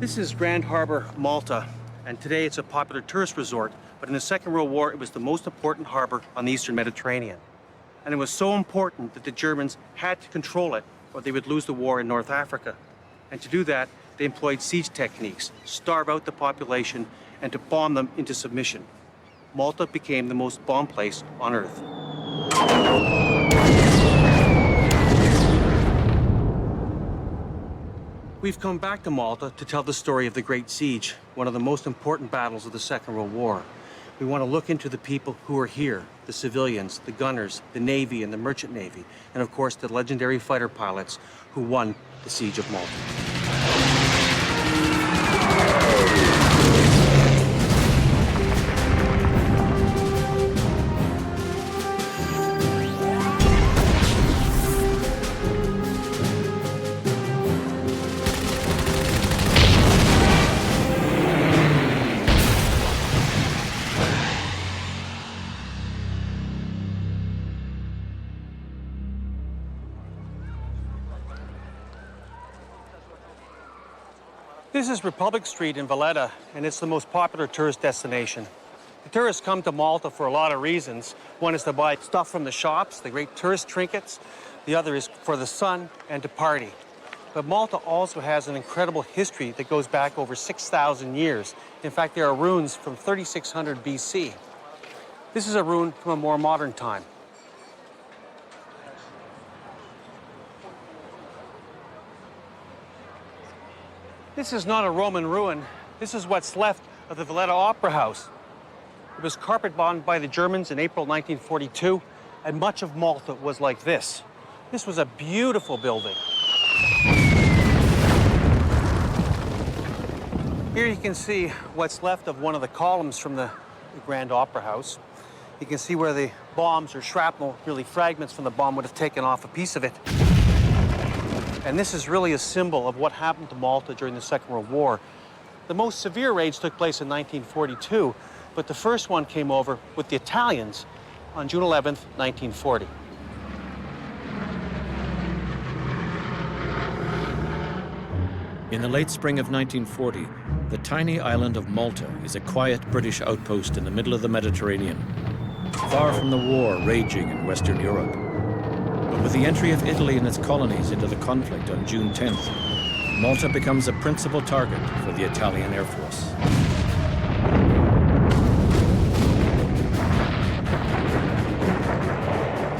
This is Grand Harbor, Malta, and today it's a popular tourist resort, but in the Second World War, it was the most important harbor on the Eastern Mediterranean. And it was so important that the Germans had to control it, or they would lose the war in North Africa. And to do that, they employed siege techniques, starve out the population, and to bomb them into submission. Malta became the most bombed place on Earth. We've come back to Malta to tell the story of the Great Siege, one of the most important battles of the Second World War. We want to look into the people who are here, the civilians, the gunners, the Navy and the Merchant Navy, and of course the legendary fighter pilots who won the Siege of Malta. This is Republic Street in Valletta, and it's the most popular tourist destination. The tourists come to Malta for a lot of reasons. One is to buy stuff from the shops, the great tourist trinkets. The other is for the sun and to party. But Malta also has an incredible history that goes back over 6,000 years. In fact, there are ruins from 3600 BC. This is a ruin from a more modern time. This is not a Roman ruin. This is what's left of the Valletta Opera House. It was carpet bombed by the Germans in April 1942, and much of Malta was like this. This was a beautiful building. Here you can see what's left of one of the columns from the Grand Opera House. You can see where the bombs or shrapnel, really fragments from the bomb, would have taken off a piece of it. And this is really a symbol of what happened to Malta during the Second World War. The most severe raids took place in 1942, but the first one came over with the Italians on June 11th, 1940. In the late spring of 1940, the tiny island of Malta is a quiet British outpost in the middle of the Mediterranean, far from the war raging in Western Europe. But with the entry of Italy and its colonies into the conflict on June 10th, Malta becomes a principal target for the Italian Air Force.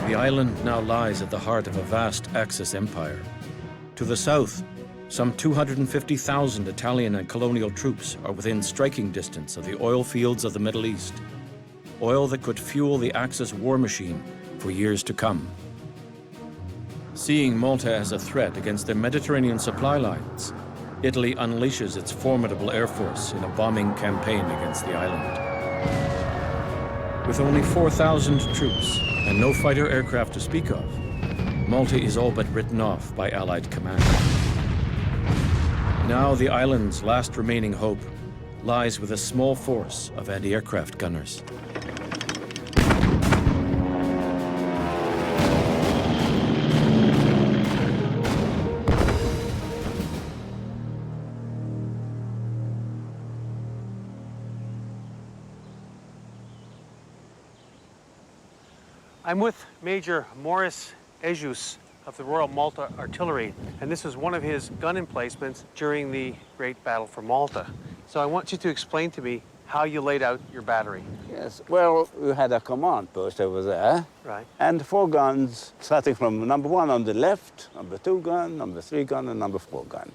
The island now lies at the heart of a vast Axis empire. To the south, some 250,000 Italian and colonial troops are within striking distance of the oil fields of the Middle East, oil that could fuel the Axis war machine for years to come. Seeing Malta as a threat against their Mediterranean supply lines, Italy unleashes its formidable air force in a bombing campaign against the island. With only 4,000 troops and no fighter aircraft to speak of, Malta is all but written off by Allied command. Now the island's last remaining hope lies with a small force of anti-aircraft gunners. I'm with Major Maurice Ejus of the Royal Malta Artillery, and this is one of his gun emplacements during the Great Battle for Malta. So I want you to explain to me how you laid out your battery. Yes, well, we had a command post over there. Right. And 4 guns, starting from number 1 on the left, number 2 gun, number 3 gun, and number 4 gun.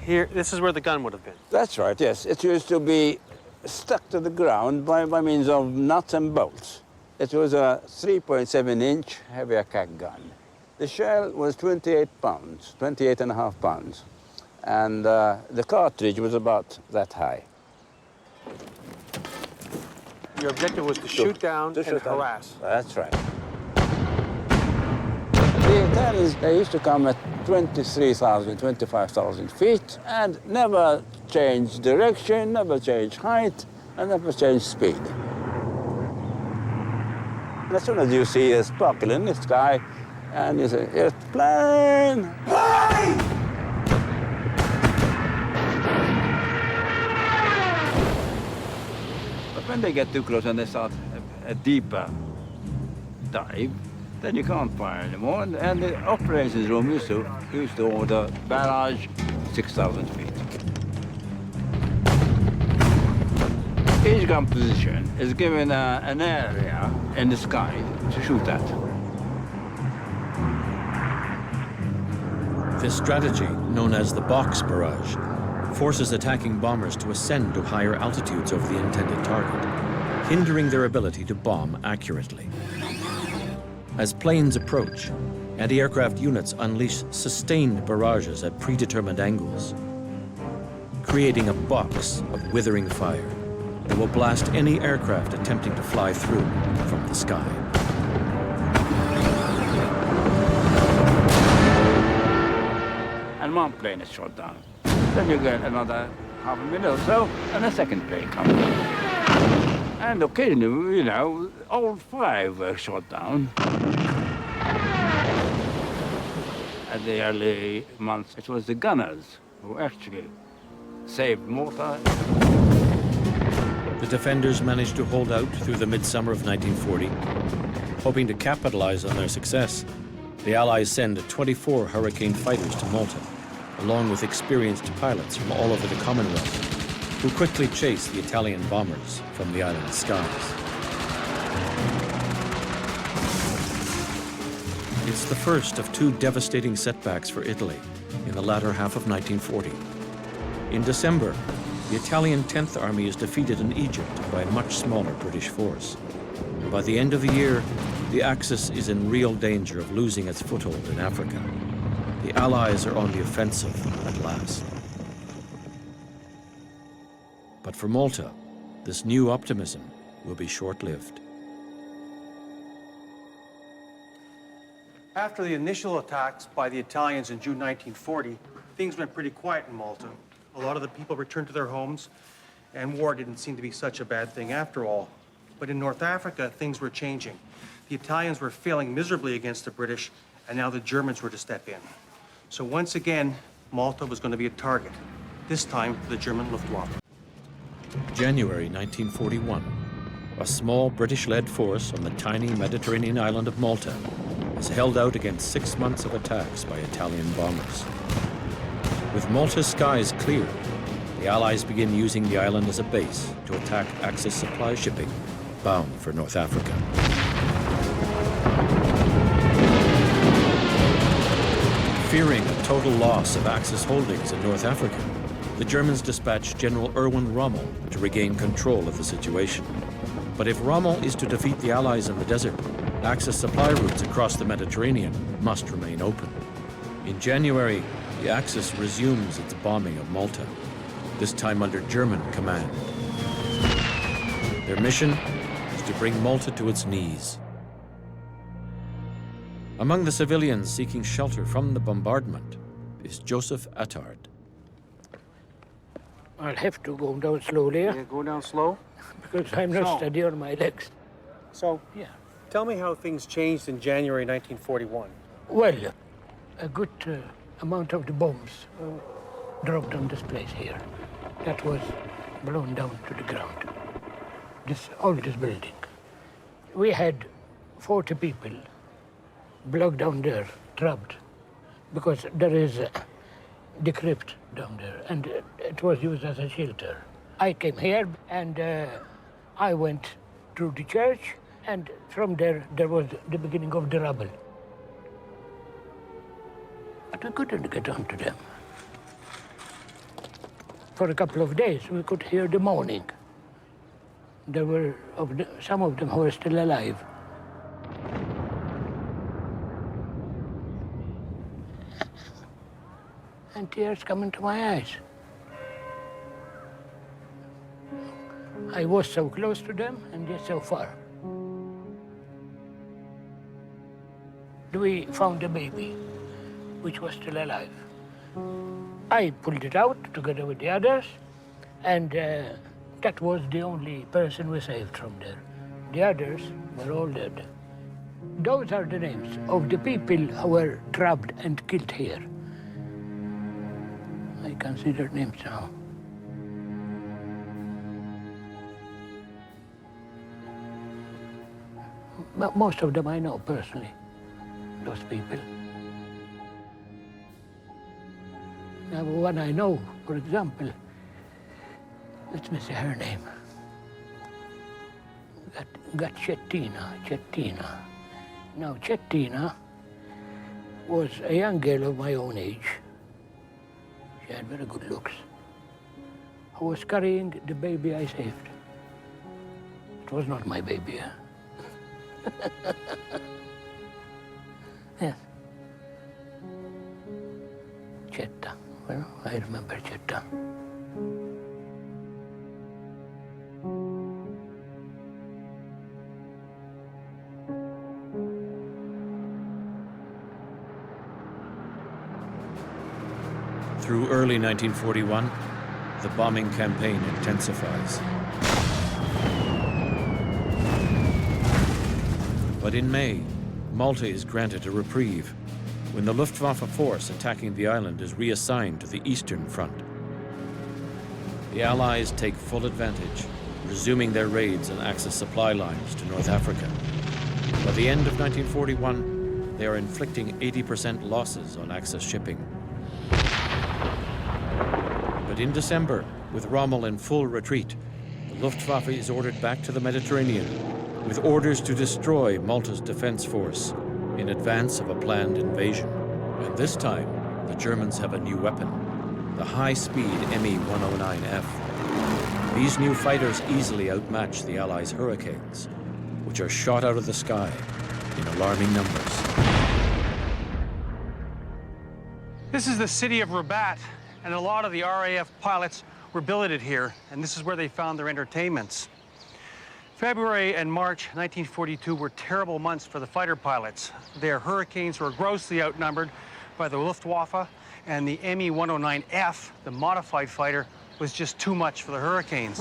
Here, this is where the gun would have been. That's right, yes. It used to be stuck to the ground by means of nuts and bolts. It was a 3.7-inch heavy attack gun. The shell was 28 pounds, 28.5 pounds. And the cartridge was about that high. Your objective was to shoot down and harass. That's right. The Italians, they used to come at 23,000, 25,000 feet and never changed direction, never changed height, and never changed speed. As soon as you see a sparkle in the sky, and you say, it's plane! Plane! when they get too close and they start a deeper dive, then you can't fire anymore. And the operations room used to order barrage 6,000 feet. Each gun position is given an area in the sky to shoot at. This strategy, known as the box barrage, forces attacking bombers to ascend to higher altitudes over the intended target, hindering their ability to bomb accurately. As planes approach, anti-aircraft units unleash sustained barrages at predetermined angles, creating a box of withering fire that will blast any aircraft attempting to fly through from the sky. And one plane is shot down. Then you get another half a minute or so, and a second plane comes. And occasionally, you know, all 5 were shot down. At the early months, it was the gunners who actually saved Malta. The defenders managed to hold out through the midsummer of 1940. Hoping to capitalize on their success, the Allies send 24 Hurricane fighters to Malta, along with experienced pilots from all over the Commonwealth, who quickly chase the Italian bombers from the island's skies. It's the first of 2 devastating setbacks for Italy in the latter half of 1940. In December, the Italian 10th Army is defeated in Egypt by a much smaller British force. And by the end of the year, the Axis is in real danger of losing its foothold in Africa. The Allies are on the offensive at last. But for Malta, this new optimism will be short-lived. After the initial attacks by the Italians in June 1940, things went pretty quiet in Malta. A lot of the people returned to their homes, and war didn't seem to be such a bad thing after all. But in North Africa, things were changing. The Italians were failing miserably against the British, and now the Germans were to step in. So once again, Malta was going to be a target, this time for the German Luftwaffe. January 1941, a small British-led force on the tiny Mediterranean island of Malta is held out against 6 months of attacks by Italian bombers. With Malta's skies clear, the Allies begin using the island as a base to attack Axis supply shipping bound for North Africa. Fearing a total loss of Axis holdings in North Africa, the Germans dispatched General Erwin Rommel to regain control of the situation. But if Rommel is to defeat the Allies in the desert, Axis supply routes across the Mediterranean must remain open. In January, the Axis resumes its bombing of Malta, this time under German command. Their mission is to bring Malta to its knees. Among the civilians seeking shelter from the bombardment is Joseph Attard. I'll have to go down slowly, Yeah, go down slow. because I'm not steady on my legs. So, Yeah. tell me how things changed in January 1941. Well, a good amount of the bombs dropped on this place here. That was blown down to the ground. All this building. We had 40 people blocked down there, trapped, because there is the crypt down there, and it was used as a shelter. I came here, and I went through the church, and from there was the beginning of the rubble. But we couldn't get onto them. For a couple of days, we could hear the moaning. There were some of them who were still alive. And tears coming to my eyes. I was so close to them, and yet so far. We found a baby, which was still alive. I pulled it out together with the others, and that was the only person we saved from there. The others were all dead. Those are the names of the people who were trapped and killed here. I can see their names now. Most of them I know personally, those people. Now, one I know, for example, let me say her name. Cettina. Now, Cettina was a young girl of my own age. She had very good looks. I was carrying the baby I saved. It was not my baby. Yes. Cetta. Well, I remember Cetta. Through early 1941, the bombing campaign intensifies. But in May, Malta is granted a reprieve when the Luftwaffe force attacking the island is reassigned to the Eastern Front. The Allies take full advantage, resuming their raids on Axis supply lines to North Africa. By the end of 1941, they are inflicting 80% losses on Axis shipping. But in December, with Rommel in full retreat, the Luftwaffe is ordered back to the Mediterranean with orders to destroy Malta's defense force in advance of a planned invasion. And this time, the Germans have a new weapon, the high-speed Me-109F. These new fighters easily outmatch the Allies' Hurricanes, which are shot out of the sky in alarming numbers. This is the city of Rabat, and a lot of the RAF pilots were billeted here, and this is where they found their entertainments. February and March 1942 were terrible months for the fighter pilots. Their Hurricanes were grossly outnumbered by the Luftwaffe, and the Me-109F, the modified fighter, was just too much for the Hurricanes.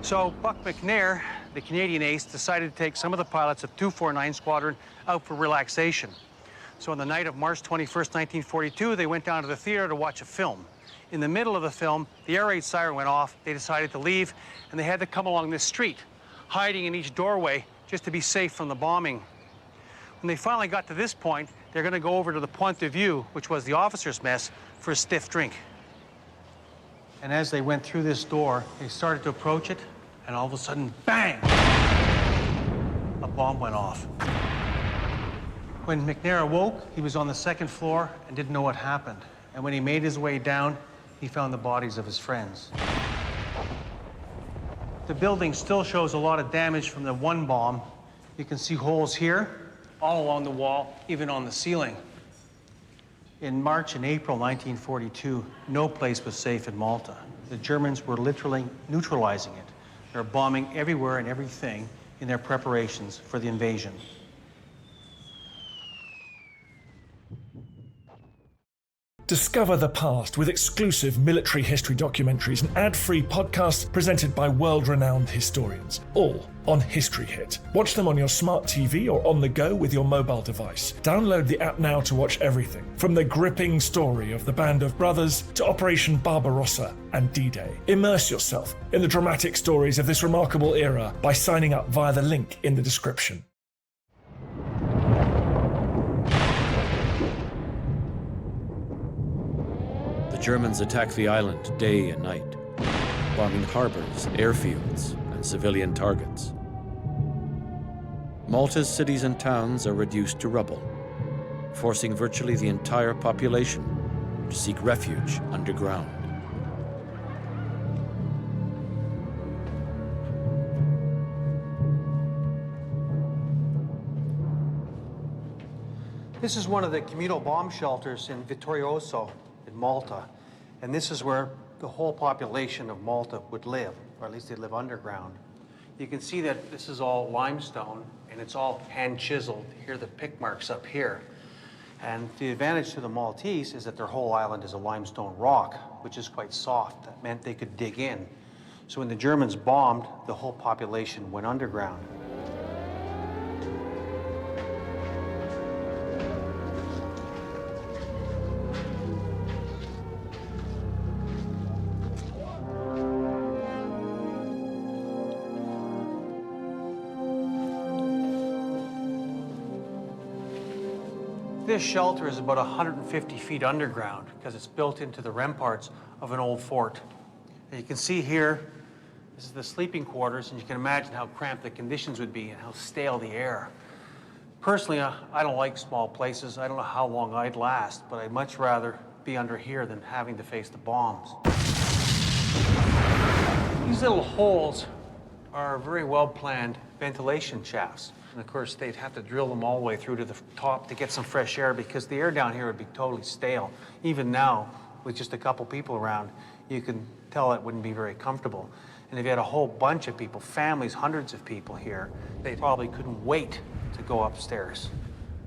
So Buck McNair, the Canadian ace, decided to take some of the pilots of 249 Squadron out for relaxation. So on the night of March 21st, 1942, they went down to the theater to watch a film. In the middle of the film, the air raid siren went off. They decided to leave, and they had to come along this street, hiding in each doorway just to be safe from the bombing. When they finally got to this point, they're going to go over to the Point de Vue, which was the officers' mess, for a stiff drink. And as they went through this door, they started to approach it, and all of a sudden, bang! A bomb went off. When McNair awoke, he was on the second floor and didn't know what happened. And when he made his way down, he found the bodies of his friends. The building still shows a lot of damage from the one bomb. You can see holes here, all along the wall, even on the ceiling. In March and April 1942, no place was safe in Malta. The Germans were literally neutralizing it. They were bombing everywhere and everything in their preparations for the invasion. Discover the past with exclusive military history documentaries and ad-free podcasts presented by world-renowned historians, all on History Hit. Watch them on your smart TV or on the go with your mobile device. Download the app now to watch everything, from the gripping story of the Band of Brothers to Operation Barbarossa and D-Day. Immerse yourself in the dramatic stories of this remarkable era by signing up via the link in the description. The Germans attack the island day and night, bombing harbors, airfields, and civilian targets. Malta's cities and towns are reduced to rubble, forcing virtually the entire population to seek refuge underground. This is one of the communal bomb shelters in Vittorioso in Malta. And this is where the whole population of Malta would live, or at least they'd live underground. You can see that this is all limestone, and it's all hand-chiseled. Here are the pick marks up here. And the advantage to the Maltese is that their whole island is a limestone rock, which is quite soft. That meant they could dig in. So when the Germans bombed, the whole population went underground. This shelter is about 150 feet underground because it's built into the ramparts of an old fort. And you can see here, this is the sleeping quarters, and you can imagine how cramped the conditions would be and how stale the air. Personally, I don't like small places. I don't know how long I'd last, but I'd much rather be under here than having to face the bombs. These little holes are very well-planned ventilation shafts. And of course, they'd have to drill them all the way through to the top to get some fresh air because the air down here would be totally stale. Even now, with just a couple people around, you can tell it wouldn't be very comfortable. And if you had a whole bunch of people, families, hundreds of people here, they probably couldn't wait to go upstairs.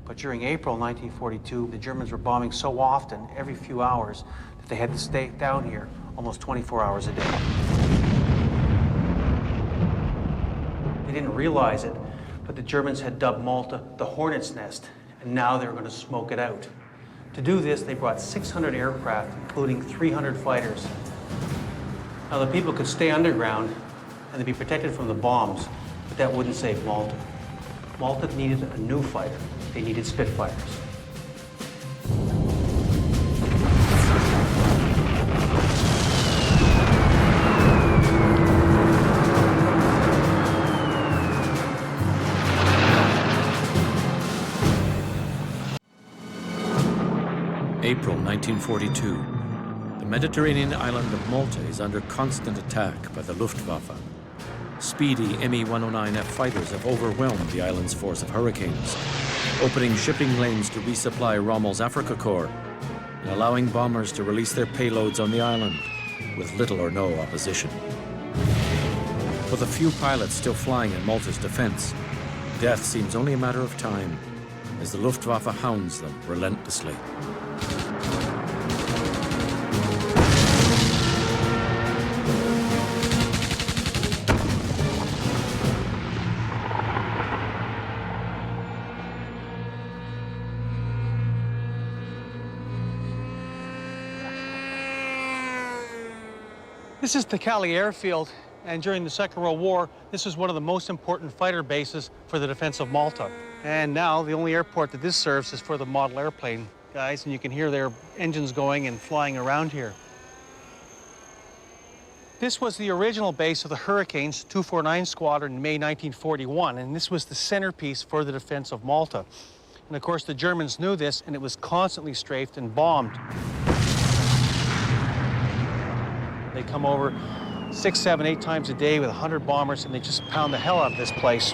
But during April 1942, the Germans were bombing so often, every few hours, that they had to stay down here almost 24 hours a day. They didn't realize it, but the Germans had dubbed Malta the Hornet's Nest, and now they were going to smoke it out. To do this, they brought 600 aircraft, including 300 fighters. Now, the people could stay underground and they'd be protected from the bombs, but that wouldn't save Malta. Malta needed a new fighter. They needed Spitfires. April 1942. The Mediterranean island of Malta is under constant attack by the Luftwaffe. Speedy Me-109F fighters have overwhelmed the island's force of hurricanes, opening shipping lanes to resupply Rommel's Afrika Korps and allowing bombers to release their payloads on the island with little or no opposition. For the few pilots still flying in Malta's defense, death seems only a matter of time as the Luftwaffe hounds them relentlessly. This is the Cali airfield, and during the Second World War, this was one of the most important fighter bases for the defense of Malta. And now, the only airport that this serves is for the model airplane guys, and you can hear their engines going and flying around here. This was the original base of the Hurricanes 249 Squadron in May 1941, and this was the centerpiece for the defense of Malta. And of course, the Germans knew this, and it was constantly strafed and bombed. They come over 6, 7, 8 times a day with 100 bombers, and they just pound the hell out of this place.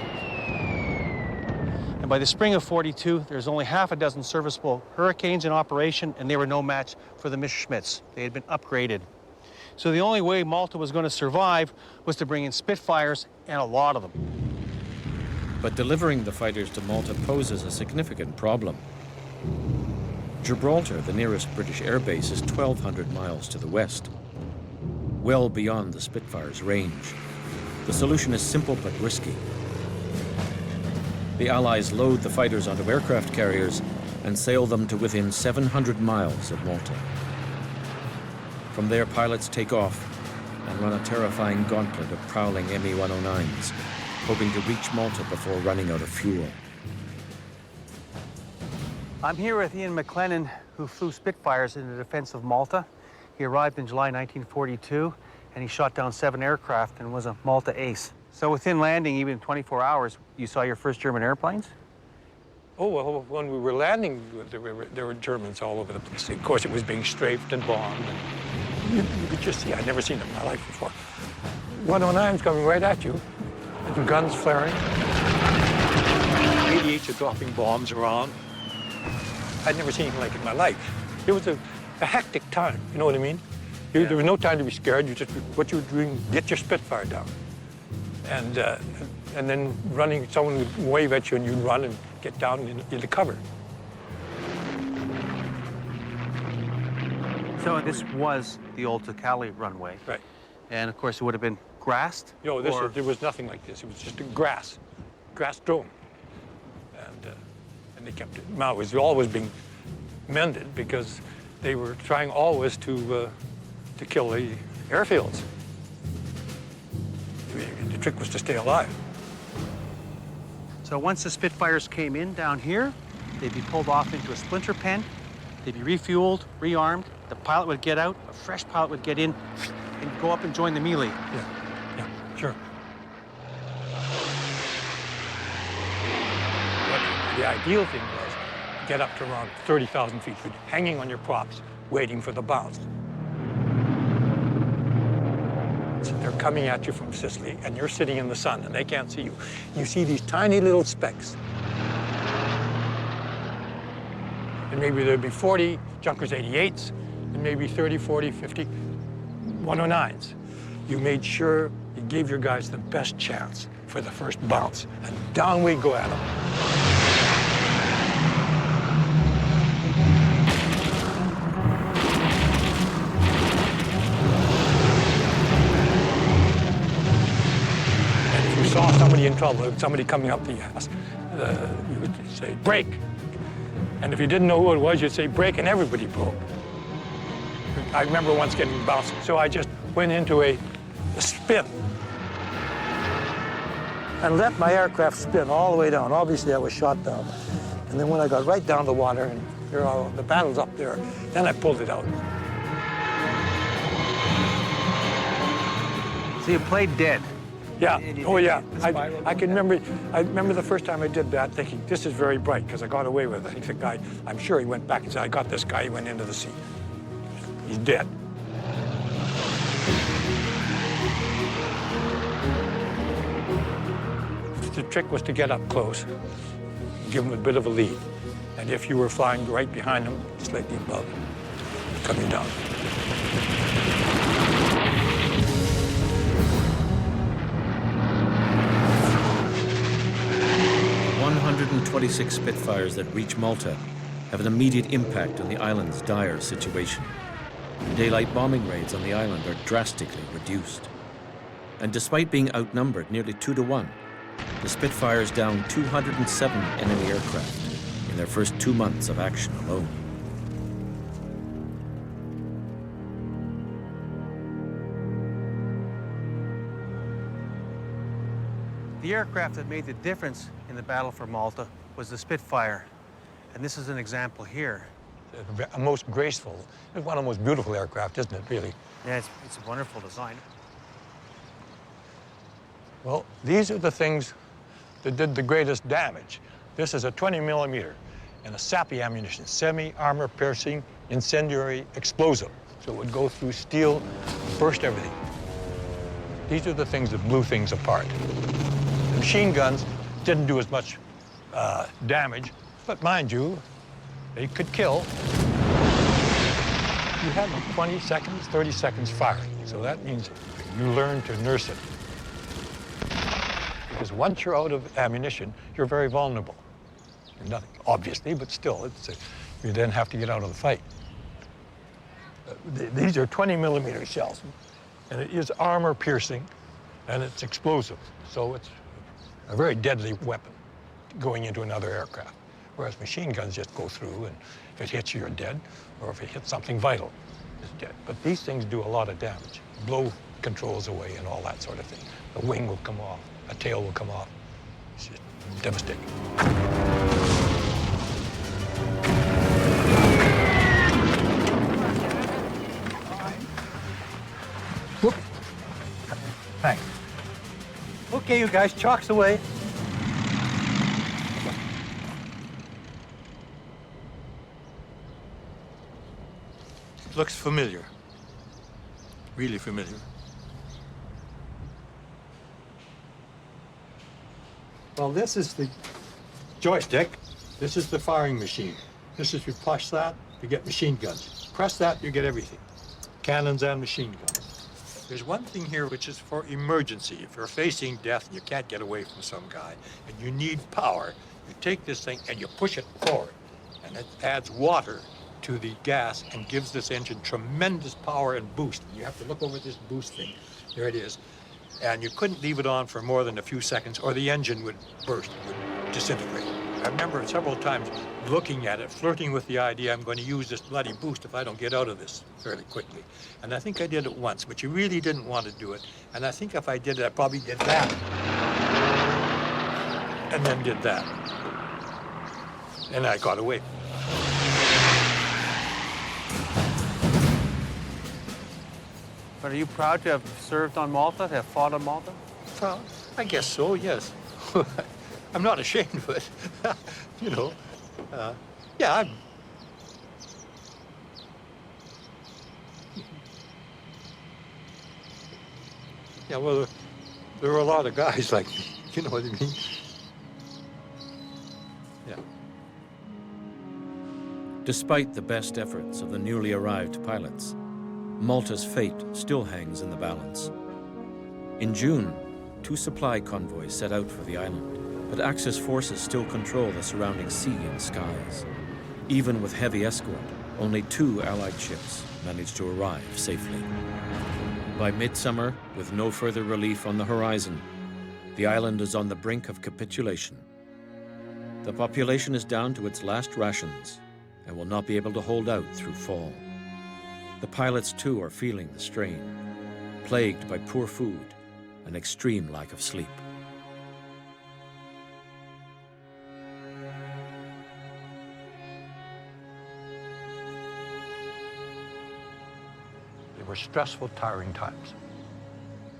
And by the spring of '42, there's only half a dozen serviceable Hurricanes in operation, and they were no match for the Messerschmitts. They had been upgraded. So the only way Malta was going to survive was to bring in Spitfires, and a lot of them. But delivering the fighters to Malta poses a significant problem. Gibraltar, the nearest British airbase, is 1,200 miles to the west, well beyond the Spitfire's range. The solution is simple but risky. The Allies load the fighters onto aircraft carriers and sail them to within 700 miles of Malta. From there, pilots take off and run a terrifying gauntlet of prowling Me-109s, hoping to reach Malta before running out of fuel. I'm here with Ian McLennan, who flew Spitfires in the defense of Malta. He arrived in July 1942, and he shot down 7 aircraft and was a Malta ace. So within landing, even 24 hours, you saw your first German airplanes? Oh, well, when we were landing, there were Germans all over the place. Of course, it was being strafed and bombed. And you could just see, I'd never seen it in my life before. 109's coming right at you, with the guns flaring. 88s are dropping bombs around. I'd never seen anything like it in my life. It was a hectic time, you know what I mean? Yeah. There was no time to be scared. You just, what you were doing, get your Spitfire down. And then running, someone would wave at you and you'd run and get down into cover. So this was the old Cali runway. Right. And of course, it would have been grassed? No, there was nothing like this. It was just a grass drone. And they kept it. Now, it was always being mended because they were trying always to kill the airfields. The trick was to stay alive. So once the Spitfires came in down here, they'd be pulled off into a splinter pen, they'd be refueled, rearmed, the pilot would get out, a fresh pilot would get in and go up and join the melee. Yeah, sure. But the ideal thing was to get up to around 30,000 feet, hanging on your props, waiting for the bounce. So they're coming at you from Sicily, and you're sitting in the sun, and they can't see you. You see these tiny little specks. And maybe there'd be 40 Junkers 88s, and maybe 30, 40, 50 109s. You made sure you gave your guys the best chance for the first bounce, and down we go at them. And if you saw somebody in trouble, somebody coming up the ass, you would say, "Break." And if you didn't know who it was, you'd say, "Break," and everybody broke. I remember once getting bounced, so I just went into a spin and let my aircraft spin all the way down. Obviously, I was shot down. And then when I got right down the water, and the battle's up there, then I pulled it out. So you played dead. Yeah. Oh, yeah. I can remember. I remember the first time I did that, thinking this is very bright because I got away with it. I think the guy. I'm sure he went back and said, "I got this guy." He went into the sea. He's dead. The trick was to get up close, give him a bit of a lead, and if you were flying right behind him, slightly above, coming down. 126 Spitfires that reach Malta have an immediate impact on the island's dire situation. Daylight bombing raids on the island are drastically reduced. And despite being outnumbered nearly 2 to 1, the Spitfires downed 207 enemy aircraft in their first 2 months of action alone. The aircraft that made the difference in the battle for Malta was the Spitfire. And this is an example here. A most graceful, it's one of the most beautiful aircraft, isn't it, really? Yeah, it's a wonderful design. Well, these are the things that did the greatest damage. This is a 20 millimeter and a SAPI ammunition, semi-armor piercing incendiary explosive. So it would go through steel, burst everything. These are the things that blew things apart. The machine guns didn't do as much damage, but mind you, they could kill. You had 20 seconds, 30 seconds firing. So that means you learn to nurse it. Because once you're out of ammunition, you're very vulnerable. You're nothing, obviously, but still, you then have to get out of the fight. These are 20 millimeter shells, and it is armor piercing, and it's explosive. So it's a very deadly weapon going into another aircraft. Whereas machine guns just go through, and if it hits you, you're dead, or if it hits something vital, it's dead. But these things do a lot of damage. Blow controls away and all that sort of thing. The wing will come off, a tail will come off. It's just devastating. Whoop. Thanks. Okay, you guys, chalks away. Looks familiar, really familiar. Well, this is the joystick. This is the firing machine. This is, you push that, you get machine guns. Press that, you get everything. Cannons and machine guns. There's one thing here which is for emergency. If you're facing death and you can't get away from some guy and you need power, you take this thing and you push it forward, and it adds water to the gas and gives this engine tremendous power and boost. You have to look over this boost thing. There it is. And you couldn't leave it on for more than a few seconds or the engine would burst, would disintegrate. I remember several times looking at it, flirting with the idea, I'm going to use this bloody boost if I don't get out of this fairly quickly. And I think I did it once, but you really didn't want to do it. And I think if I did it, I probably did that. And then did that. And I got away. But are you proud to have served on Malta, to have fought on Malta? Well, I guess so, yes. I'm not ashamed of it, you know. Yeah, I'm... Yeah, well, there were a lot of guys like me, you know what I mean? Yeah. Despite the best efforts of the newly arrived pilots, Malta's fate still hangs in the balance. In June, 2 supply convoys set out for the island, but Axis forces still control the surrounding sea and skies. Even with heavy escort, only 2 Allied ships managed to arrive safely. By midsummer, with no further relief on the horizon, the island is on the brink of capitulation. The population is down to its last rations and will not be able to hold out through fall. The pilots, too, are feeling the strain, plagued by poor food and extreme lack of sleep. They were stressful, tiring times.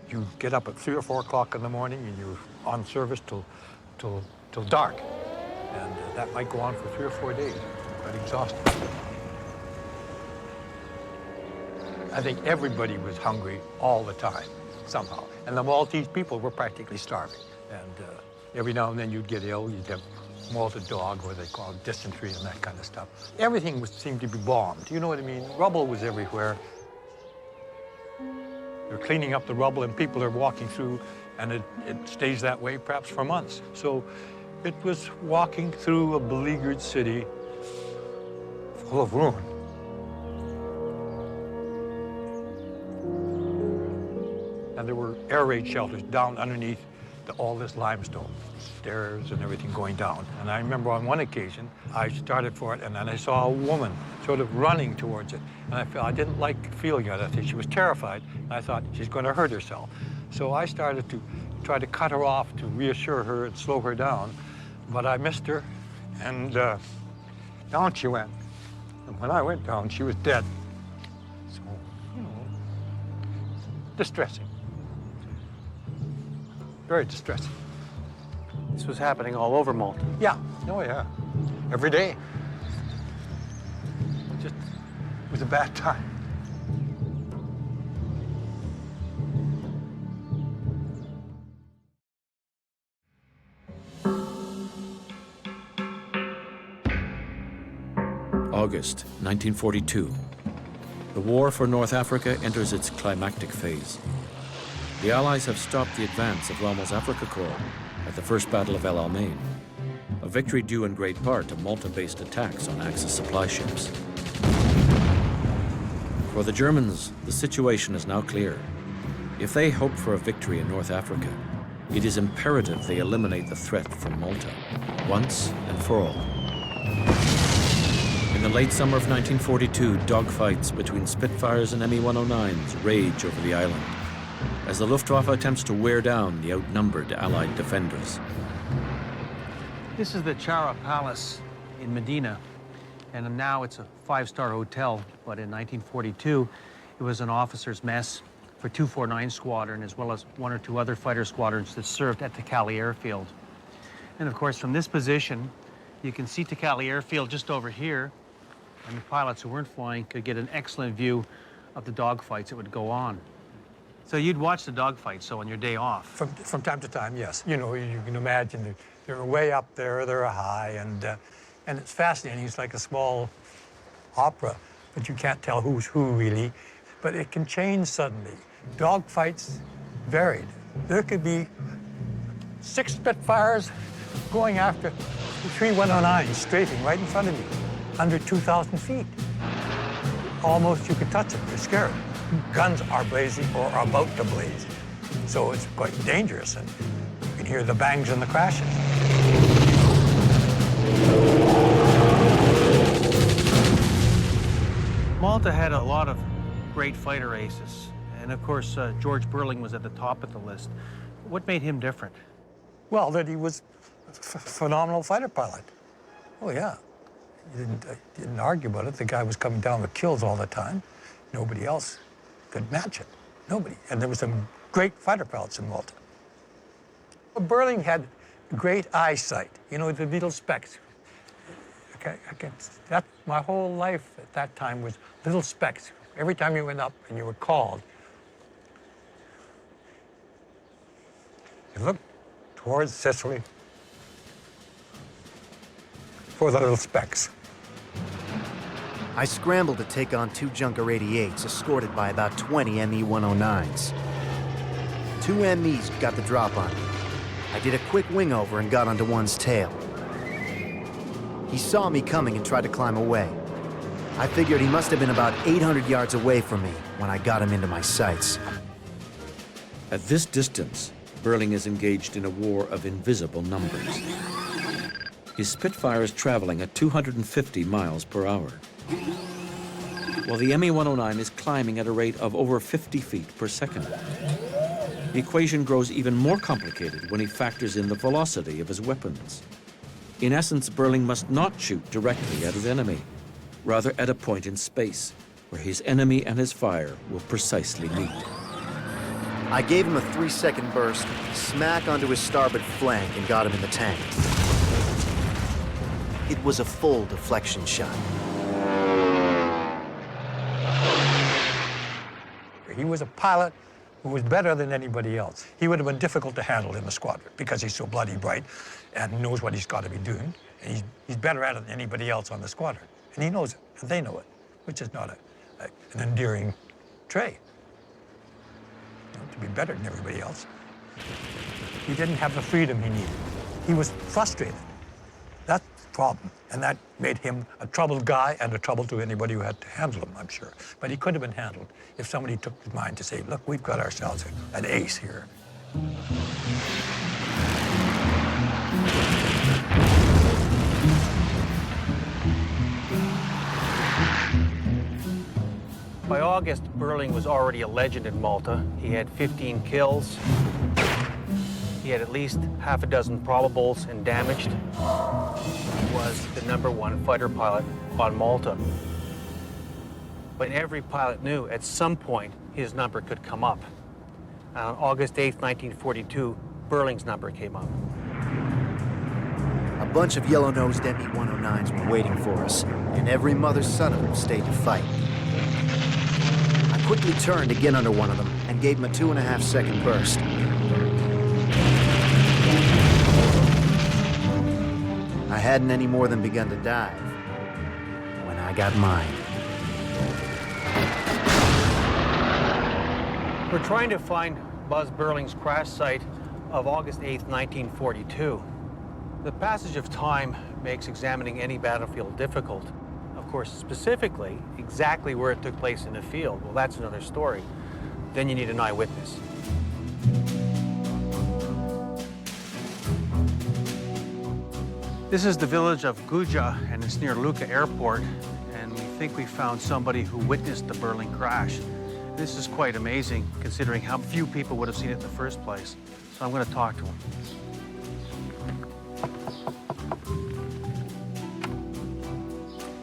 You get up at 3 or 4 o'clock in the morning and you're on service till dark. And that might go on for 3 or 4 days. Quite exhausting. I think everybody was hungry all the time, somehow. And the Maltese people were practically starving. And every now and then you'd get ill, you'd have malted dog, or they call it dysentery and that kind of stuff. Everything seemed to be bombed, you know what I mean? Rubble was everywhere. They're cleaning up the rubble and people are walking through, and it stays that way perhaps for months. So it was walking through a beleaguered city full of ruin. And there were air raid shelters down underneath all this limestone, stairs and everything going down. And I remember on one occasion, I started for it, and then I saw a woman sort of running towards it. And I didn't like feeling it. I think she was terrified. And I thought, she's going to hurt herself. So I started to try to cut her off to reassure her and slow her down. But I missed her, and down she went. And when I went down, she was dead. So, you know, distressing. Very distressing. This was happening all over Malta. Yeah, oh yeah, every day. It was a bad time. August 1942. The war for North Africa enters its climactic phase. The Allies have stopped the advance of Rommel's Afrika Korps at the First Battle of El Alamein, a victory due in great part to Malta-based attacks on Axis supply ships. For the Germans, the situation is now clear. If they hope for a victory in North Africa, it is imperative they eliminate the threat from Malta, once and for all. In the late summer of 1942, dogfights between Spitfires and Me-109s rage over the island, as the Luftwaffe attempts to wear down the outnumbered Allied defenders. This is the Chara Palace in Medina, and now it's a 5-star hotel, but in 1942, it was an officer's mess for 249 Squadron, as well as 1 or 2 other fighter squadrons that served at Takali Airfield. And of course, from this position, you can see Takali Airfield just over here, and the pilots who weren't flying could get an excellent view of the dogfights that would go on. So you'd watch the dogfights, so on your day off? From time to time, yes. You know, you can imagine they're way up there, they're high, and it's fascinating. It's like a small opera, but you can't tell who's who, really. But it can change suddenly. Dogfights varied. There could be 6 Spitfires going after 3 109s strafing right in front of you, under 2,000 feet. Almost you could touch it, you're scared. Guns are blazing or are about to blaze. So it's quite dangerous, and you can hear the bangs and the crashes. Malta had a lot of great fighter aces, and of course, George Burling was at the top of the list. What made him different? Well, that he was a phenomenal fighter pilot. Oh, yeah. You didn't argue about it. The guy was coming down with kills all the time. Nobody else could match it. Nobody. And there were some great fighter pilots in Malta. Burling had great eyesight, you know, the little specks. That, my whole life at that time was little specks. Every time you went up and you were called, you looked towards Sicily for the little specks. I scrambled to take on 2 Junker 88s, escorted by about 20 ME-109s. 2 MEs got the drop on me. I did a quick wing over and got onto one's tail. He saw me coming and tried to climb away. I figured he must have been about 800 yards away from me when I got him into my sights. At this distance, Burling is engaged in a war of invisible numbers. His Spitfire is traveling at 250 miles per hour, while the ME-109 is climbing at a rate of over 50 feet per second. The equation grows even more complicated when he factors in the velocity of his weapons. In essence, Burling must not shoot directly at his enemy, rather at a point in space where his enemy and his fire will precisely meet. I gave him a 3-second burst, smack onto his starboard flank, and got him in the tank. It was a full deflection shot. He was a pilot who was better than anybody else. He would have been difficult to handle in the squadron because he's so bloody bright and knows what he's got to be doing. And he's better at it than anybody else on the squadron. And he knows it, and they know it, which is not an endearing trait. You know, to be better than everybody else. He didn't have the freedom he needed. He was frustrated. That's the problem. And that made him a troubled guy and a trouble to anybody who had to handle him, I'm sure. But he could have been handled if somebody took the mind to say, look, we've got ourselves an ace here. By August, Burling was already a legend in Malta. He had 15 kills. He had at least half a dozen probables and damaged. He was the #1 fighter pilot on Malta. But every pilot knew at some point his number could come up. On August 8th, 1942, Burling's number came up. A bunch of yellow-nosed ME-109s were waiting for us, and every mother's son of them stayed to fight. I quickly turned to get under one of them and gave him a 2.5-second burst. I hadn't any more than begun to dive when I got mine. We're trying to find Buzz Burling's crash site of August 8th, 1942. The passage of time makes examining any battlefield difficult. Of course, specifically, exactly where it took place in the field, well, that's another story. Then you need an eyewitness. This is the village of Guja, and it's near Lucca Airport, and we think we found somebody who witnessed the Burling crash. This is quite amazing, considering how few people would have seen it in the first place. So I'm going to talk to him.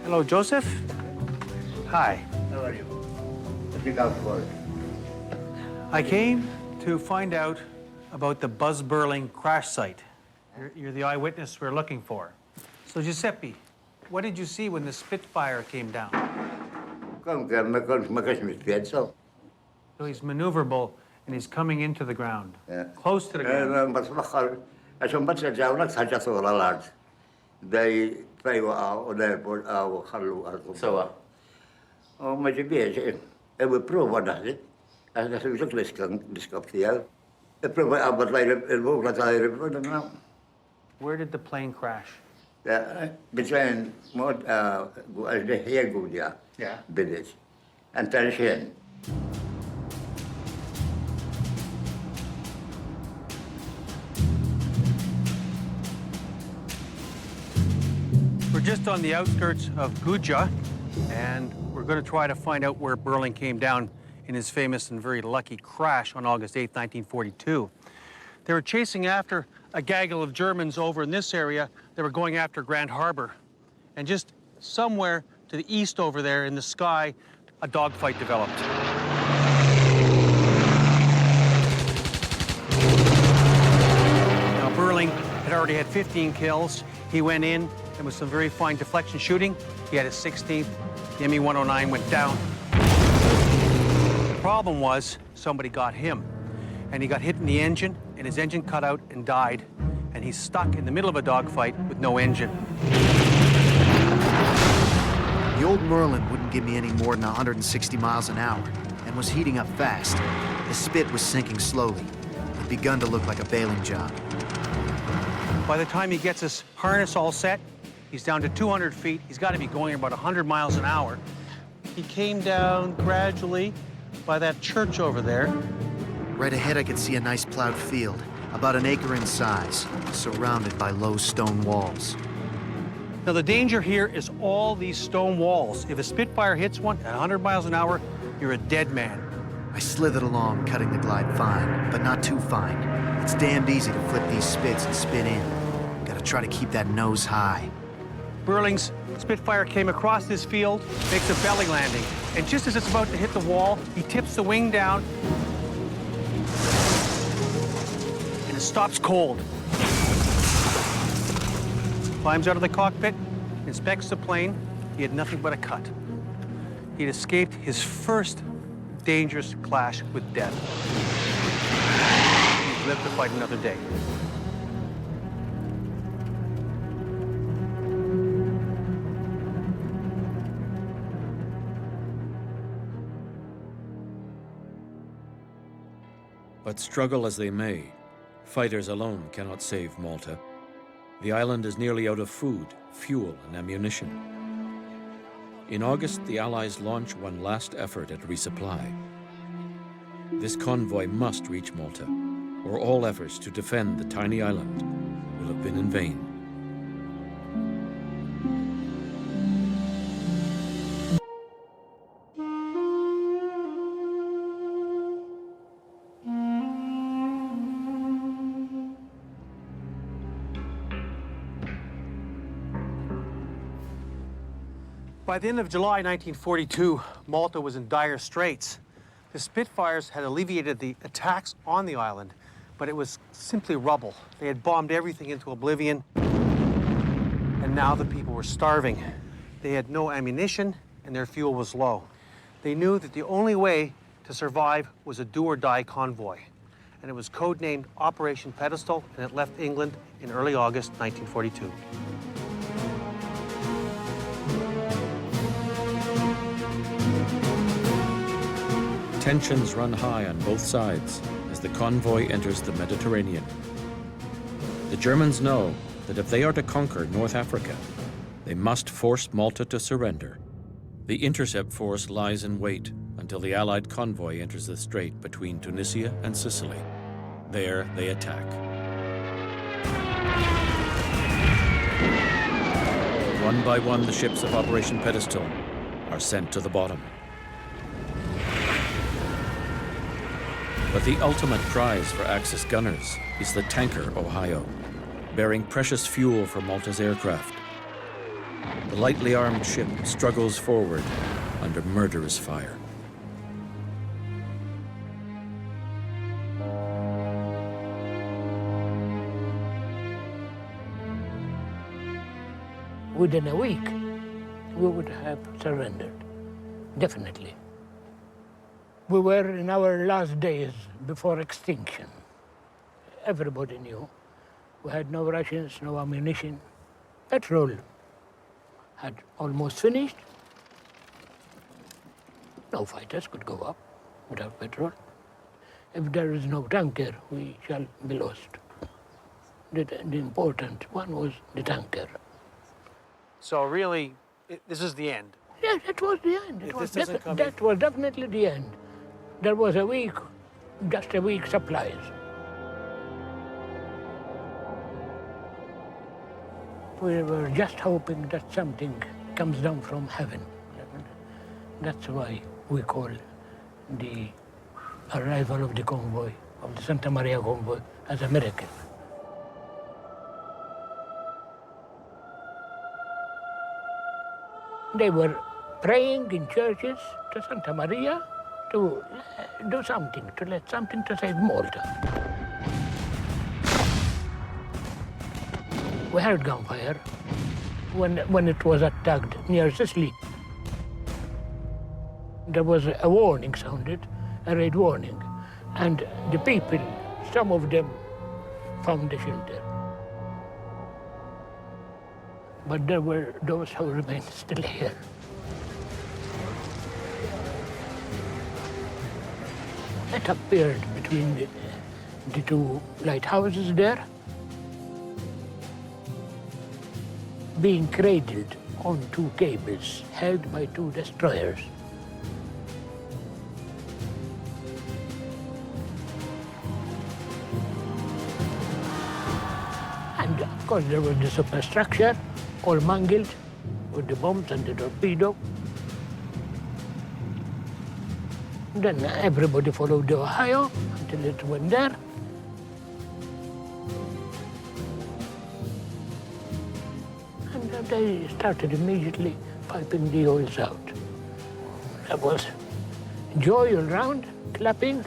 Hello, Joseph. Hi. How are you? Look out for it. I came to find out about the Buzz Burling crash site. You're the eyewitness we're looking for. So, Giuseppe, what did you see when the Spitfire came down? So he's maneuverable, and he's coming into the ground, close to the ground. Where did the plane crash? Between village and Tarishan. We're just on the outskirts of Guja, and we're going to try to find out where Burling came down in his famous and very lucky crash on August 8, 1942. They were chasing after a gaggle of Germans over in this area. They were going after Grand Harbor. And just somewhere to the east over there in the sky, a dogfight developed. Now, Burling had already had 15 kills. He went in, and with some very fine deflection shooting, he had his 16th. The Me-109 went down. The problem was somebody got him, and he got hit in the engine, and his engine cut out and died, and he's stuck in the middle of a dogfight with no engine. The old Merlin wouldn't give me any more than 160 miles an hour and was heating up fast. The Spit was sinking slowly. It had begun to look like a bailing job. By the time he gets his harness all set, he's down to 200 feet. He's got to be going about 100 miles an hour. He came down gradually by that church over there. Right ahead, I could see a nice plowed field, about an acre in size, surrounded by low stone walls. Now, the danger here is all these stone walls. If a Spitfire hits one at 100 miles an hour, you're a dead man. I slithered along, cutting the glide fine, but not too fine. It's damned easy to flip these spits and spin in. Gotta try to keep that nose high. Burling's Spitfire came across this field, makes a belly landing, and just as it's about to hit the wall, he tips the wing down, and it stops cold. Climbs out of the cockpit, inspects the plane. He had nothing but a cut. He'd escaped his first dangerous clash with death. He'd lived to fight another day. But struggle as they may, fighters alone cannot save Malta. The island is nearly out of food, fuel, and ammunition. In August, the Allies launch one last effort at resupply. This convoy must reach Malta, or all efforts to defend the tiny island will have been in vain. By the end of July 1942, Malta was in dire straits. The Spitfires had alleviated the attacks on the island, but it was simply rubble. They had bombed everything into oblivion, and now the people were starving. They had no ammunition, and their fuel was low. They knew that the only way to survive was a do-or-die convoy, and it was codenamed Operation Pedestal, and it left England in early August 1942. Tensions run high on both sides as the convoy enters the Mediterranean. The Germans know that if they are to conquer North Africa, they must force Malta to surrender. The intercept force lies in wait until the Allied convoy enters the strait between Tunisia and Sicily. There they attack. One by one, the ships of Operation Pedestal are sent to the bottom. But the ultimate prize for Axis gunners is the tanker Ohio, bearing precious fuel for Malta's aircraft. The lightly armed ship struggles forward under murderous fire. Within a week, we would have surrendered, definitely. We were in our last days before extinction. Everybody knew. We had no rations, no ammunition. Petrol had almost finished. No fighters could go up without petrol. If there is no tanker, we shall be lost. The important one was the tanker. So really, this is the end. Yes, it was the end. That was definitely the end. There was a week, just a week supplies. We were just hoping that something comes down from heaven. That's why we call the arrival of the convoy, of the Santa Maria convoy, as a miracle. . They were praying in churches to Santa Maria to do something, to let something to save Malta. We heard gunfire when it was attacked near Sicily. There was a warning sounded, a red warning, and the people, some of them, found the shelter. But there were those who remained still here. It appeared between the two lighthouses there, being cradled on two cables held by two destroyers. And of course there was the superstructure, all mangled with the bombs and the torpedo. Then everybody followed the Ohio until it went there. And they started immediately piping the oils out. There was joy all around, clapping.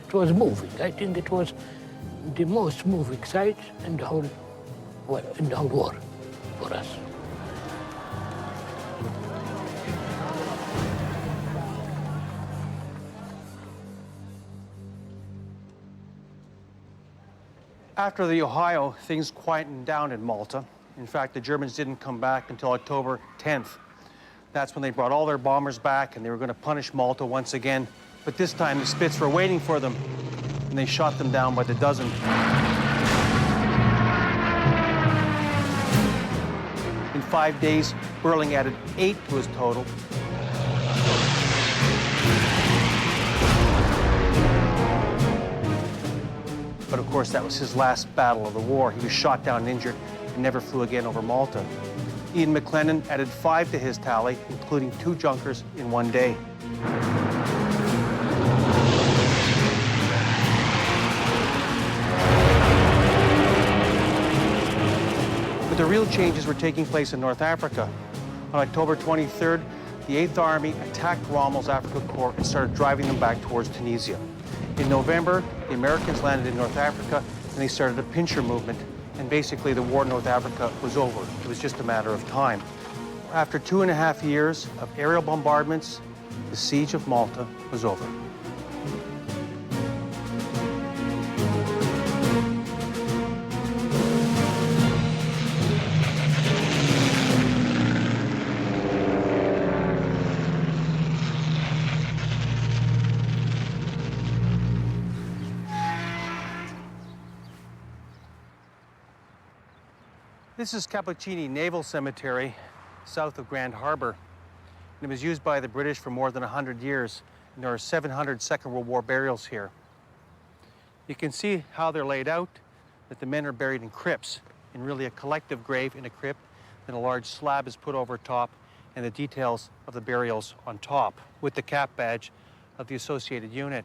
It was moving. I think it was the most moving sight in the whole war for us. After the Ohio, things quietened down in Malta. In fact, the Germans didn't come back until October 10th. That's when they brought all their bombers back, and they were going to punish Malta once again. But this time, the Spits were waiting for them, and they shot them down by the dozen. In 5 days, Berling added 8 to his total. But of course, that was his last battle of the war. He was shot down and injured and never flew again over Malta. Ian McLennan added 5 to his tally, including 2 Junkers in 1 day. But the real changes were taking place in North Africa. On October 23rd, the 8th Army attacked Rommel's Africa Corps and started driving them back towards Tunisia. In November, the Americans landed in North Africa and they started a pincher movement. And basically, the war in North Africa was over. It was just a matter of time. After 2.5 years of aerial bombardments, the siege of Malta was over. This is Cappuccini Naval Cemetery, south of Grand Harbor. And it was used by the British for more than 100 years. And there are 700 Second World War burials here. You can see how they're laid out, that the men are buried in crypts, in really a collective grave in a crypt. Then a large slab is put over top, and the details of the burials on top, with the cap badge of the associated unit.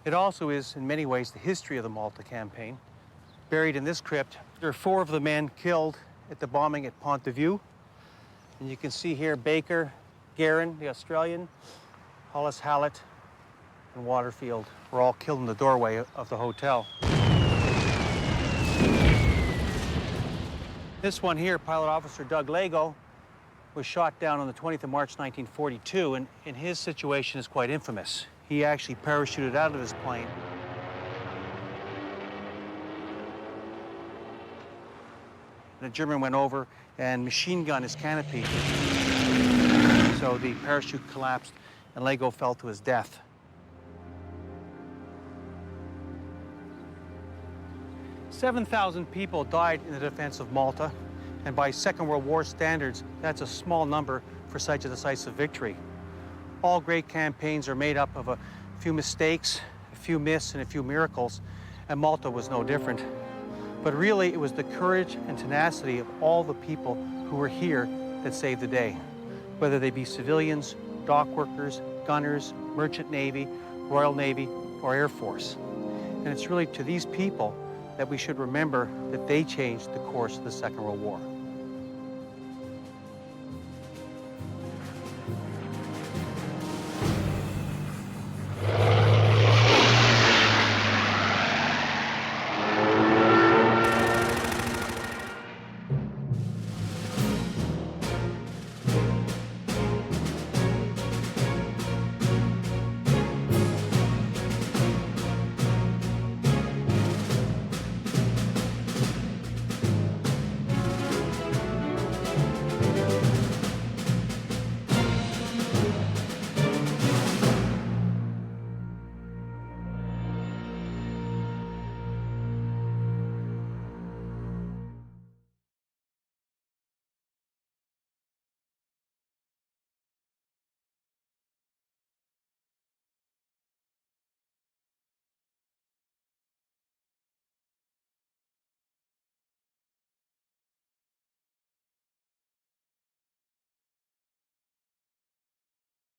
It also is, in many ways, the history of the Malta campaign. Buried in this crypt, there are 4 of the men killed at the bombing at Pont de Vue. And you can see here Baker, Guerin, the Australian, Hollis Hallett, and Waterfield were all killed in the doorway of the hotel. This one here, Pilot Officer Doug Lago, was shot down on the 20th of March, 1942, and his situation is quite infamous. He actually parachuted out of his plane. The German went over and machine gunned his canopy. So the parachute collapsed and Lago fell to his death. "7,000 people died in the defense of Malta, and by Second World War standards, that's a small number for such a decisive victory. All great campaigns are made up of a few mistakes, a few myths, and a few miracles, and Malta was no different. But really, it was the courage and tenacity of all the people who were here that saved the day, whether they be civilians, dock workers, gunners, merchant navy, Royal Navy, or Air Force. And it's really to these people that we should remember that they changed the course of the Second World War.